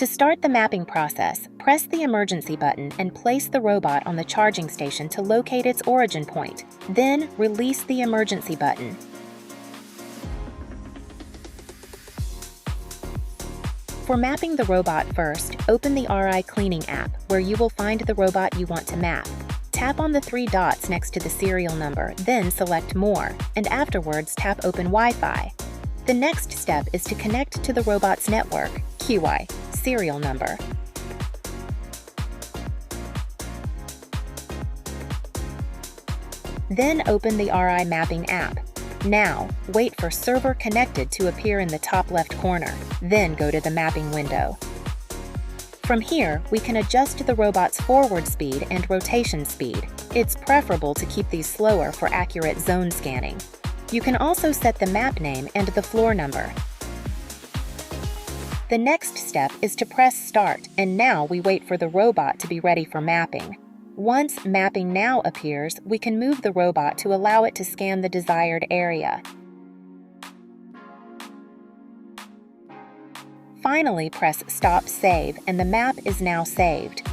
To start the mapping process, press the emergency button and place the robot on the charging station to locate its origin point. Then, release the emergency button. For mapping the robot first, open the RI Cleaning app, where you will find the robot you want to map. Tap on the 3 dots next to the serial number, then select More, and afterwards tap Open Wi-Fi. The next step is to connect to the robot's network, QI, serial number. Then open the RI Mapping app. Now, wait for Server Connected to appear in the top left corner, then go to the mapping window. From here, we can adjust the robot's forward speed and rotation speed. It's preferable to keep these slower for accurate zone scanning. You can also set the map name and the floor number. The next step is to press Start, and now we wait for the robot to be ready for mapping. Once Mapping Now appears, we can move the robot to allow it to scan the desired area. Finally, press Stop Save, and the map is now saved.